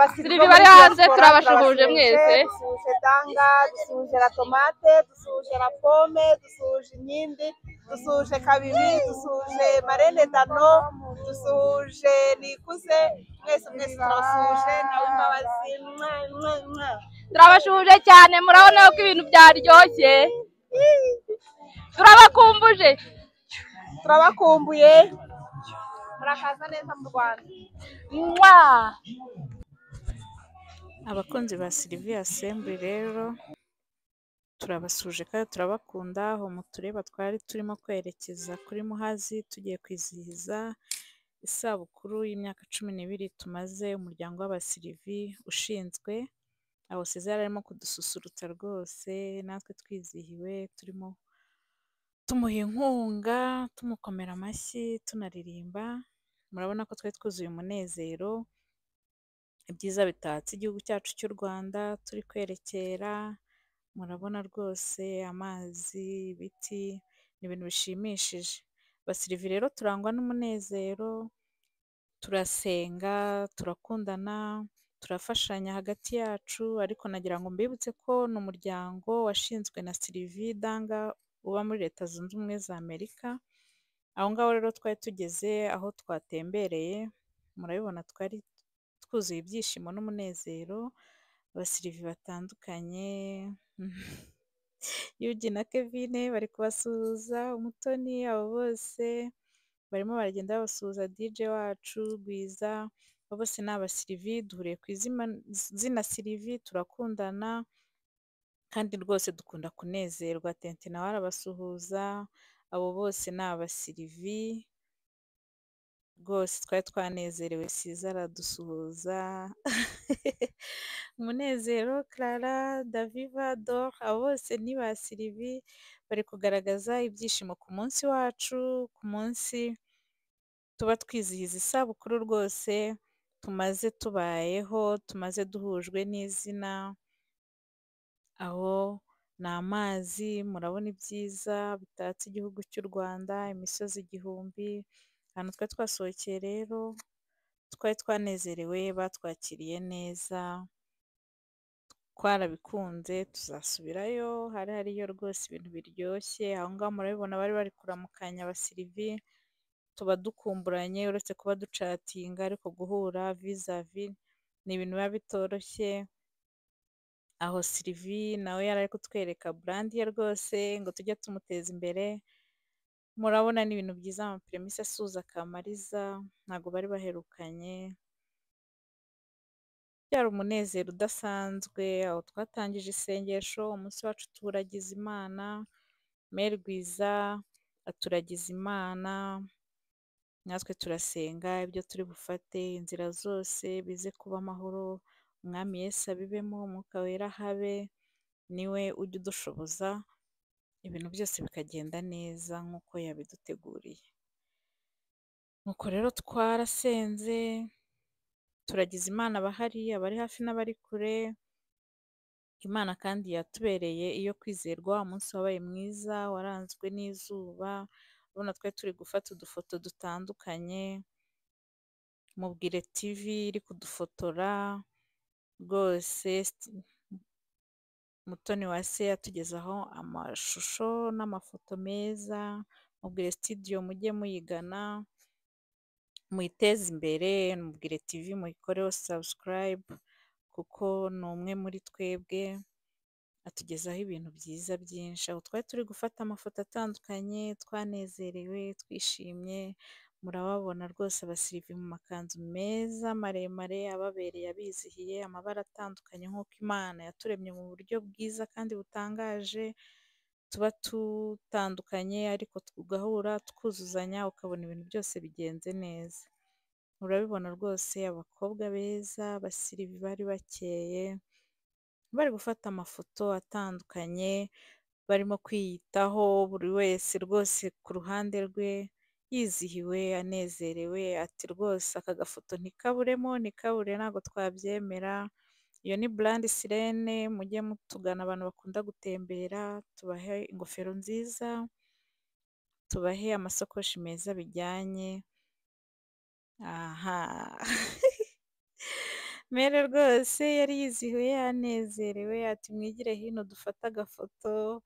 abasirivi bo muri diaspora turabasuhuje, dusuhuje Danga, dusuhuje la tomate, dusuhuje la pome, dusuhuje inkindi, dusuhuje Kabibi, dusuhuje Marene Dano, dusuhuje Nikuze, mwese turabasuhuje nawe Imbabazi. Turabashuhuje cyane, murabona ko ibintu byaryoshye. Turabakumbuye, murakaza neza mu Rwanda. Abakunzi ba Sylvia Assembly rero turabasuje kandi turabakunda. Aho mutureba twari turimo kwerekeza kuri Muhazi tugiye kwizihiza isabukuru y'imyaka 12 tumaze umuryango w'abasirivi ushinzwe. Aho César arimo kudususurutsa rwose, natwe twizihiwe turimo tumuha inkunga, tumukomera amashyi, tunaririmba. Murabona ko twari twuzuye umunezero, ibyiza bitatse igihugu cyacu cy'u Rwanda turi kwerekera. Murabona rwose amazi, ibiti, ni ibintu bishimishije. Abasirivi rero turangwa n'umunezero, turasenga, turakundana, turafashanya hagati yacu, ariko nagira ngo mbibutse ko ni umuryango washinzwe na Sylvie Danga uba muri Leta Zunze Ubumwe za Amerika. Aho ngaho rero twari tugeze, aho twatembereye, murabibona twari twuzuye ibyishimo n'umunezero. Abasirivi batandukanye Yugi na Kevin bari kubasuhuza, Umutoni, abo bose barimo baragenda babasuhuza. DJ wacu Gwiza, abo bose ni abasirivi, duhuriye ku izina Sylvie, turakundana kandi rwose dukunda kunezerwa. Tente nawe arabasuhuza, abo bose ni abasirivi rwose twari twanezerewe. Siza aradusuhuza Umunezero, Clara, Daviva, Dor, abo bose ni ba Sylvie, bari kugaragaza ibyishimo ku munsi wacu, ku munsi tuba twizihiza isabukuru rwose tumaze tubayeho, tumaze duhujwe n'izina. Aho ni amazi, murabona ibyiza bitatse igihugu cy'u Rwanda, imisozi igihumbi. Ahantu twari twasohokeye rero twari twanezerewe, batwakiriye neza, twarabikunze, tuzasubirayo. hari hariyo rwose ibintu biryoshye. Aho ngaho murabibona bari bari kuramukanya abasirivi, tuba dukumburanye, uretse kuba ducatinga, ariko guhura vizavi ni ibintu biba bitoroshye. Aho Sylvie nawe yari ari kutwereka brand ye rwose ngo tujye tumuteza imbere. Murabona ni ibintu byiza, amapremise asuhuza Kamariza, ntabwo bari baherukanye. Byari umunezero udasanzwe. Aho twatangije isengesho, umunsi wacu tuwuragiza Imana. Mère Gwiza aturagiza Imana, natwe turasenga ibyo turi bufate, inzira zose bize kuba amahoro. Umwami Yesu abibemo, Umwuka Wera habe, niwe ujya udushoboza ibintu byose bikagenda neza nk'uko yabiduteguriye. Nuko rero twarasenze, turagiza Imana abahari, abari hafi n'abari kure. Imana kandi yatubereye iyo kwizerwa. Umunsi wabaye mwiza, waranzwe n'izuba. Urabona twari turi gufata udufoto dutandukanye. Mubwire TV iri kudufotora rwose. Mutoni wa se yatugezaho amashusho n'amafoto meza. Mubwire studio mujye muyigana, muyiteze imbere. Mubwire TV muyikoreho subscribe, kuko ni umwe muri twebwe, atugezaho ibintu byiza byinshi. Aho twari turi gufata amafoto atandukanye, twanezerewe, twishimye. Murababona rwose abasirivi mu makanzu meza maremare ababereye, abizihiye, amabara atandukanye nk'uko Imana yaturemye mu buryo bwiza kandi butangaje. Tuba tutandukanye ariko tugahura tukuzuzanya, ukabona ibintu byose bigenze neza. Urabibona rwose abakobwa beza, abasirivi bari bakeye, bari gufata amafoto atandukanye, barimo kwiyitaho, buri wese rwose ku ruhande rwe yizihiwe, anezerewe. Ati rwose aka gafoto ntikaburemo, ntikabure, ntabwo twabyemera. Iyo ni brand Sirene, mujye mutugana abantu bakunda gutembera, tubahe ingofero nziza, tubahe amasakoshi meza bijyanye. Aha Mere rwose yari yizihiwe yanezerewe ati mwigire hino dufate agafoto,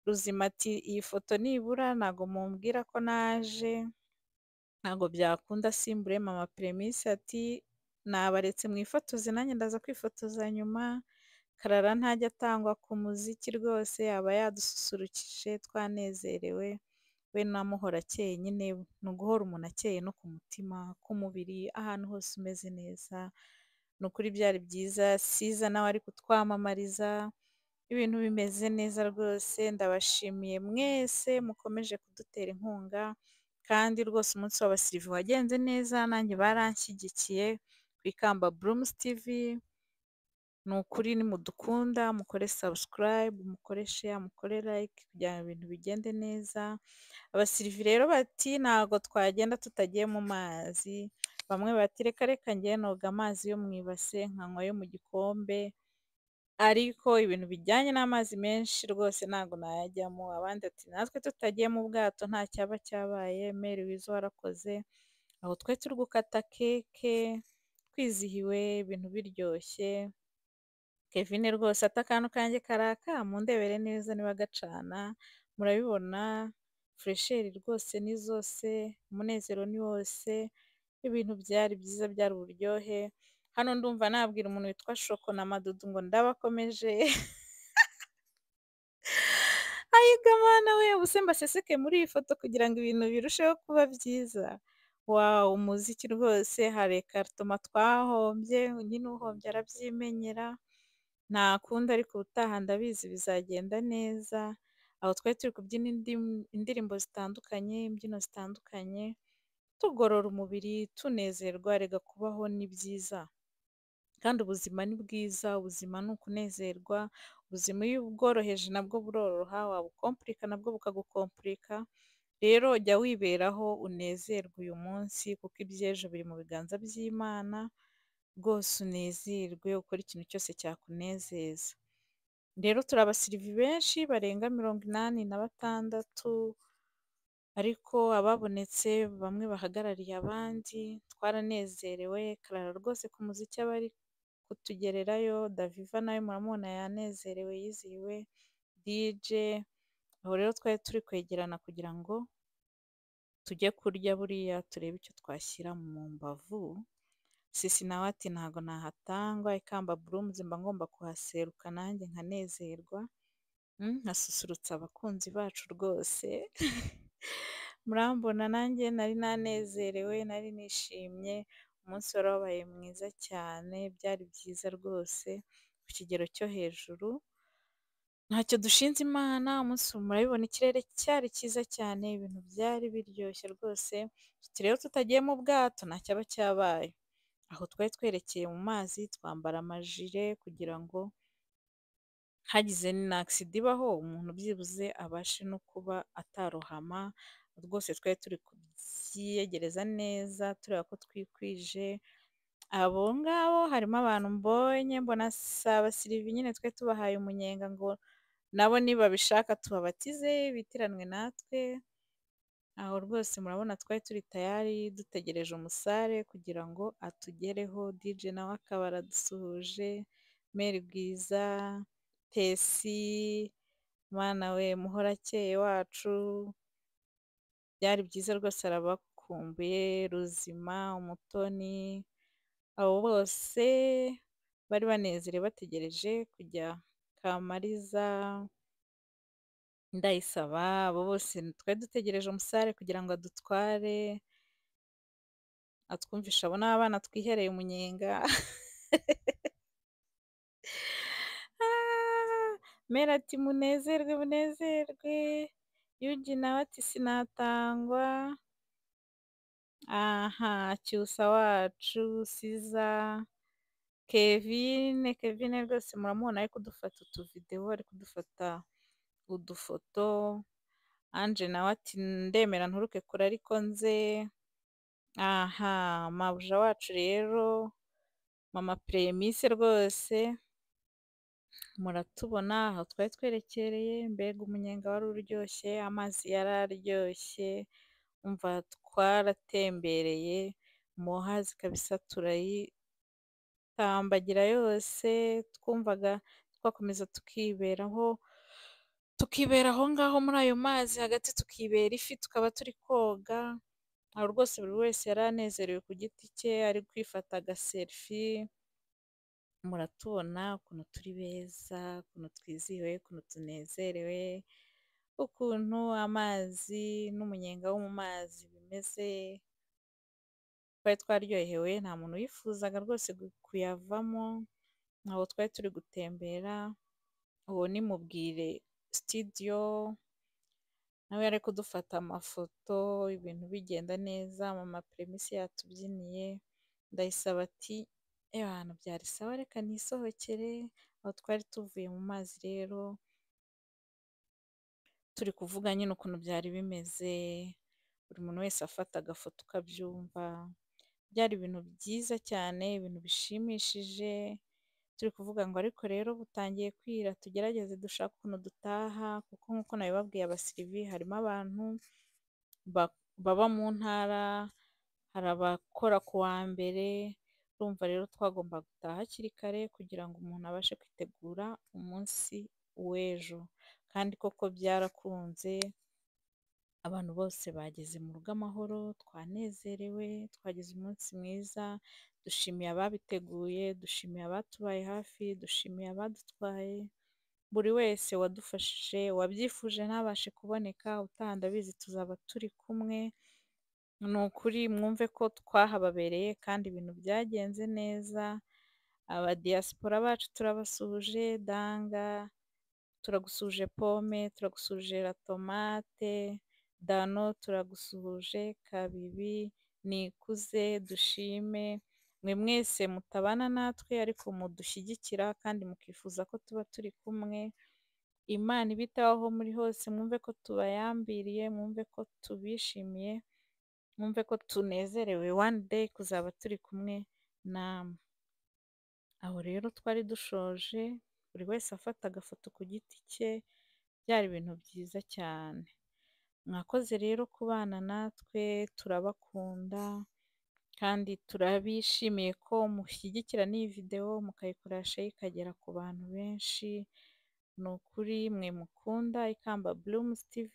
Ruzima ati iyi foto nibura ntago mumbwira ko naje, ntago byakunda simbure, mama Premise ati nabaretse mwifotoze nanjye ndaza kwifotoza nyuma, Karara ntajya atangwa ku muziki rwose aba yadususurukije twanezerewe, we na Muhora akeye nyine ni uguhora umuntu akeye no ku mutima, ku mubiri, ahantu hose umeze neza, ni ukuri byari byiza, Siza nawe ari kutwamamariza, ibintu bimeze neza rwose, ndabashimiye mwese mukomeje kudutera inkunga, kandi rwose umunsi w'abasirivi wagenze neza, nanjye baranshyigikiye ku Ikamba Blooms TV, ni ukuri nimudukunda mukore subscribe, mukore share, mukore like kugira ngo ibintu bigende neza. Abasirivi rero bati ntago twagenda tutagiye mu mazi, bamwe bati reka reka njye noga amazi yo mu ibase nkanywa yo mu gikombe, ariko ibintu bijyanye n'amazi menshi rwose ntago nayajyamo, abandi ati natwe tutagiye mu bwato nta cyaba cyabaye, Mary Wizo warakoze, aho twe turi gukata keke twizihiwe ibintu biryoshye, Kevin rwose ati akantu kanjye karaka mundebere neza niba gacana, murabibona furesheri rwose ni zose, umunezero ni wose, ibintu byari byiza byari uburyohe, hano ndumva nabwira umuntu witwa Shoko na Madudu ngo ndabakomeje ayiga mana we ubuse mbaseseke muri iyi foto kugira ngo ibintu birusheho kuba byiza. Wow, umuziki rwose hari ekartoma twahombye, nyine uhombye arabyimenyera, nta kundi ariko ubutaha ndabizi bizagenda neza, aho twari turi kubyina indirimbo zitandukanye, imbyino zitandukanye, tugorora umubiri, tunezerwa, rega kubaho ni byiza. Kandi ubuzima ni bwiza, ubuzima ni ukunezerwa, ubuzima iyo ubworoheje nabwo buroroha, wabukompurika nabwo bukagukompurika, rero jya wiberaho unezerwe uyu munsi kuko iby'ejo biri mu biganza by'Imana, rwose unezerwe ukore ikintu cyose cyakunezeza. Rero turi abasirivi benshi barenga 86, ariko ababonetse bamwe bahagarariye abandi, twaranezerewe, Karara rwose ku muziki aba ari kutugererayo, Daviva nawe muramubona yanezerewe yizihiwe, DJ, aho rero twari turi kwegerana kugira ngo tujye kurya buriya turebe icyo twashyira mu mbavu, Sisi nawe ati ntago nahatangwa, Ikamba Blooms mba ngomba kuhaseruka nanjye nkanezerwa, nkasusurutsa abakunzi bacu rwose murambona nanjye nari nanezerewe, nari nishimye, umunsi wari wabaye mwiza cyane, byari byiza rwose ku kigero cyo hejuru, ntacyo dushinze Imana, umunsi murabibona ikirere cyari cyiza cyane, ibintu byari biryoshye rwose, tuti rero tutagiye mu bwato nta cyaba cyabaye, aho twari twerekeye mu mazi twambara amajire kugira ngo hagize na agisida ibaho umuntu byibuze abashe no kuba atarohama, rwose twari turi kubyiyegereza neza tureba ko twikwije, abo ngabo harimo abantu mbonye mbona si abasirivi nyine twari tubahaye umunyenga ngo nabo nibabishaka tubabatize bitiranwe natwe, aho rwose murabona twari turi tayari dutegereje umusare kugira ngo atugereho, DJ nawe akaba aradusuhuje, Mary Bwiza, Tesi, mwana we Muhora akeye wacu, byari byiza rwose arabakumbuye, Ruzima, Umutoni, abo bose bari banezerewe bategereje kujya Kamariza, Ndayisaba, abo bose twari dutegereje umusare kugira ngo adutware, atwumvisha abo ni abana twihereye umunyenga Mera ati munezerwe munezerwe, Yuji nawe ati sinatangwa, aha Cyusa wacu, Siza, Kevin rwose muramubona ari kudufata utuvidewo, ari kudufata udufoto, Ange nawe ati ndemera nturuke kure ariko nze, aha mabuja wacu rero mama Premise rwose muratubona aho twari twerekereye, mbega umunyenga wari uryoshye, amazi yari aryoshye, umva twaratembereye, Muhazi kabisa tukayitambagira yose, twumvaga twakomeza tukibera aho ngaho muri ayo mazi hagati, tukibera ifi, tukaba turi koga, aho rwose buri wese yari anezerewe ku giti cye, ari kwifata agaserifi, muratubona ukuntu turi beza, ukuntu twizihiwe, ukuntu tunezerewe, ukuntu amazi n'umunyenga wo mu mazi bimeze, twari twaryohewe, nta muntu wifuzaga rwose kuyavamo, aho twari turi gutembera, uwo ni Mubwire Studio, nawe yari kudufata amafoto, ibintu bigenda neza, mama Premisi yatubyiniye, Ndayisaba ati abantu byari sawa reka nisohokere, aho twari tuvuye mu mazi rero, turi kuvuga nyine ukuntu byari bimeze, buri muntu wese afata agafoto ukabyumva, byari ibintu byiza cyane, ibintu bishimishije, turi kuvuga ngo ariko rero butangiye kwira, tugerageze dushake ukuntu dutaha, kuko nk'uko nabibabwiye abasirivi harimo abantu baba mu ntara, hari abakora ku wa mbere, urumva rero twagomba gutaha hakiri kare kugira ngo umuntu abashe kwitegura umunsi w'ejo, kandi koko byarakunze, abantu bose bageze mu rugo amahoro, twanezerewe, twagize umunsi mwiza, dushimiye ababiteguye, dushimiye abatubaye hafi, dushimiye abadutwaye, buri wese wadufashije, wabyifuje ntabashe kuboneka, utaha ndabizi tuzaba turi kumwe, ni ukuri mwumve ko twahababereye kandi ibintu byagenze neza, abadiyasipora bacu turabasuhuje, Danga, turagusuhuje Pome, turagusuhuje Tomate, Dano turagusuhuje, Kabibi, Nikuze, Dushime, mwe mwese mutabana natwe ariko mudushyigikira kandi mukifuza ko tuba turi kumwe, Imana ibitaho muri hose, mwumve ko tubayambiriye, mwumve ko tubishimiye, mwumve ko tunezerewe one day kuzaba turi kumwe namwe. Aho rero twari dushoje, buri wese afata agafoto ku giti cye, byari ibintu byiza cyane. Mwakoze rero kubana natwe, turabakunda kandi turabishimiye ko mushyigikira n'iyi videwo mukayikoresha ikagera ku bantu benshi, ni ukuri mwe mukunda Ikamba Blooms TV,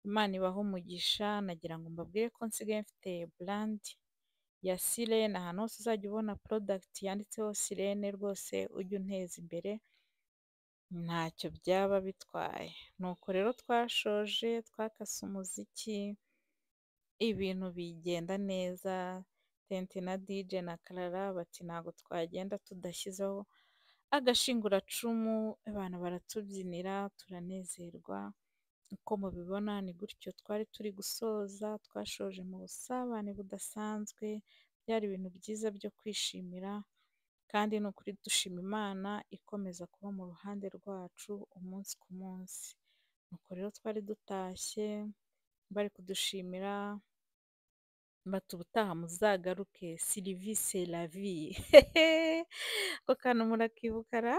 Imana ibahe umugisha, nagira ngo mbabwire ko nsigaye mfite brand ya Sirene, ahantu hose uzajya ubona product yanditseho Sirene rwose ujye unteza imbere, ntacyo byaba bitwaye. Nuko rero twashoje, twakase umuziki, ibintu bigenda neza, Tente na DJ na Clara bati ntabwo twagenda tudashyizeho agashinguracumu, abantu baratubyinira, turanezerwa, uko mubibona ni gutyo twari turi gusoza, twashoje mu busabane budasanzwe, byari ibintu byiza byo kwishimira, kandi ni ukuri dushima Imana ikomeza kuba mu ruhande rwacu umunsi ku munsi. Nuko rero twari dutashye, bari kudushimira, bati ubutaha muzagaruke, Sylvie c'est la vie. Ako kantu murakibukara?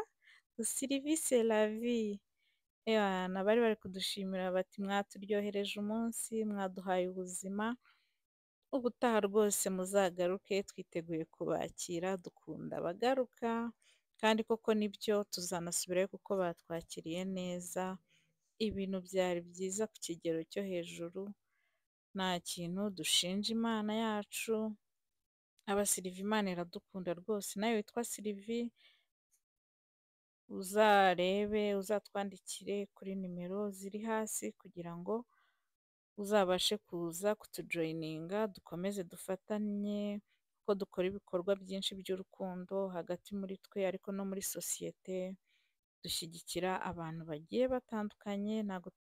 Sylvie c'est la vie. Bari bari kudushimira bati mwaturyohereje umunsi, mwaduhaye ubuzima, ubutaha rwose muzagaruke, twiteguye kubakira, dukunda abagaruka, kandi koko nibyo tuzanasubirayo kuko batwakiriye neza, ibintu byari byiza ku kigero cyo hejuru, nta kintu dushinja Imana yacu, abasirivi Imana iradukunda rwose, nawe witwa Sylvie uzarebe, uzatwandikire kuri nimero ziri hasi kugira ngo uzabashe kuza kutujoyininga, dukomeze dufatanye, kuko dukora ibikorwa byinshi by'urukundo hagati muri twe ariko no muri sosiyete, dushyigikira abantu bagiye batandukanye, ntabwo